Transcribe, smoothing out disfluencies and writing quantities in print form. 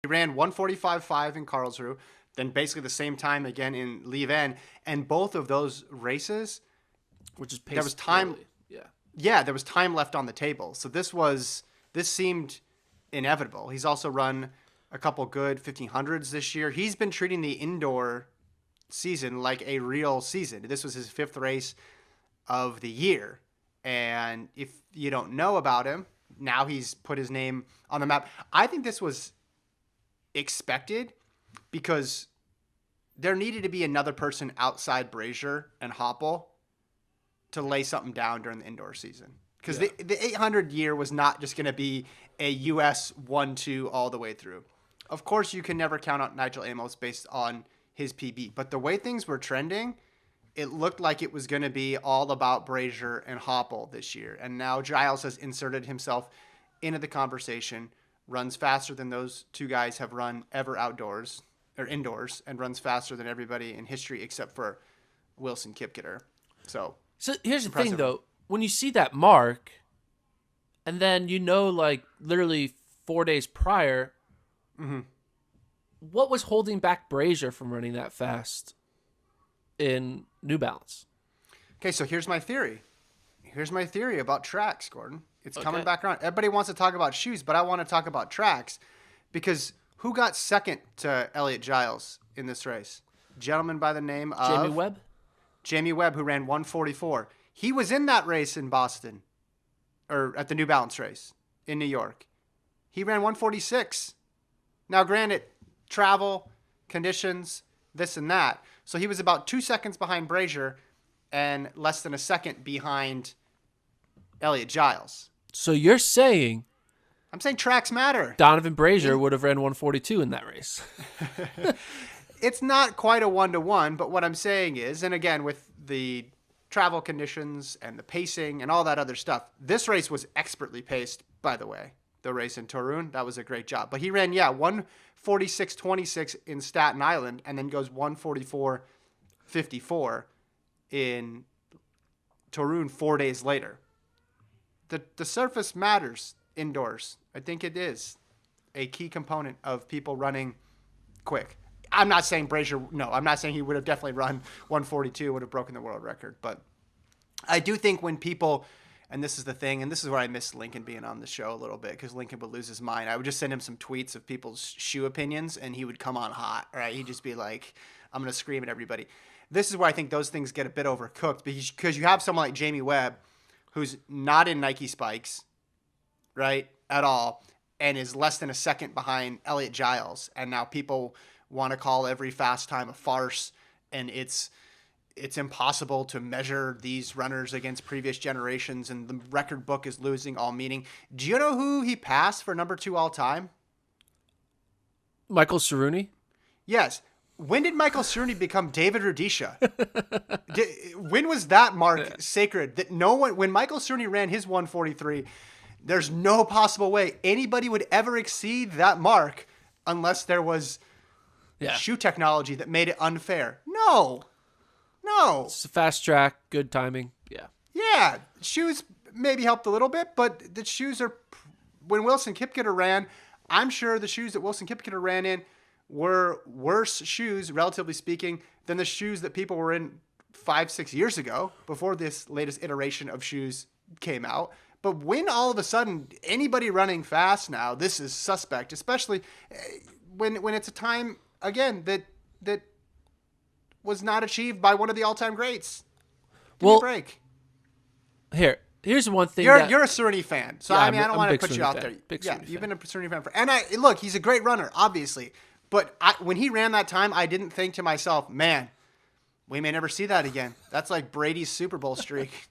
He ran 1:45.5 in Karlsruhe, then basically the same time again in Lieven, and both of those races, which is there was time. poorly. Yeah, there was time left on the table. So this seemed inevitable. He's also run a couple good 1500s this year. He's been treating the indoor season like a real season. This was his 5th race of the year. And if you don't know about him, now he's put his name on the map. I think this was expected because there needed to be another person outside Brazier and Hoppel to lay something down during the indoor season. Because the 800 year was not just going to be a US 1-2 all the way through. Of course, you can never count out Nigel Amos based on his PB. But the way things were trending, it looked like it was going to be all about Brazier and Hoppel this year. And now Giles has inserted himself into the conversation, runs faster than those two guys have run ever outdoors or indoors, and runs faster than everybody in history except for Wilson Kipketer. So here's the thing, though. When you see that mark, and then like literally 4 days prior, what was holding back Brazier from running that fast in New Balance? Okay, so here's my theory. Here's my theory about tracks, Gordon. It's coming back around. Everybody wants to talk about shoes, but I want to talk about tracks because who got second to Elliot Giles in this race? Gentleman by the name of Jamie Webb? Jamie Webb, who ran 1:44. He was in that race in Boston, or at the New Balance race in New York. He ran 1:46. Now, granted, travel, conditions, this and that. So he was about 2 seconds behind Brazier and less than a second behind Elliot Giles. So you're saying I'm saying tracks matter. Donovan Brazier would have ran 142 in that race. It's not quite a 1-to-1, but what I'm saying is, and again, with the travel conditions and the pacing and all that other stuff, this race was expertly paced, by the way. The race in Torun, that was a great job. But he ran, 1:46.26 in Staten Island and then goes 1:44.54 in Torun 4 days later. The surface matters indoors. I think it is a key component of people running quick. I'm not saying Brazier, no, I'm not saying he would have definitely run 1:42, would have broken the world record. But I do think when people, and this is the thing, and this is where I miss Lincoln being on the show a little bit, because Lincoln would lose his mind. I would just send him some tweets of people's shoe opinions, and he would come on hot, right? He'd just be like, I'm going to scream at everybody. This is where I think those things get a bit overcooked, because you have someone like Jamie Webb, who's not in Nike spikes, right, at all, and is less than a second behind Elliot Giles. And now people want to call every fast time a farce, and it's impossible to measure these runners against previous generations, and the record book is losing all meaning. Do you know who he passed for number 2 all time? Michael Cerrone? Yes. When did Michael Cerrone become David Rudisha? When was that mark sacred? That no one, when Michael Cerrone ran his 1:43, there's no possible way anybody would ever exceed that mark unless there was shoe technology that made it unfair. No. It's a fast track, good timing. Yeah. Shoes maybe helped a little bit, but the shoes are, when Wilson Kipketer ran, I'm sure the shoes that Wilson Kipketer ran in were worse shoes, relatively speaking, than the shoes that people were in 5-6 years ago before this latest iteration of shoes came out. But when all of a sudden anybody running fast now, this is suspect, especially when it's a time, again, that was not achieved by one of the all-time greats. Give me a break. Here's one thing. You're a Cerrone fan, so I don't want to put you out there. Cerrone You've been a Cerrone fan and look, he's a great runner, obviously. But when he ran that time, I didn't think to myself, man, we may never see that again. That's like Brady's Super Bowl streak.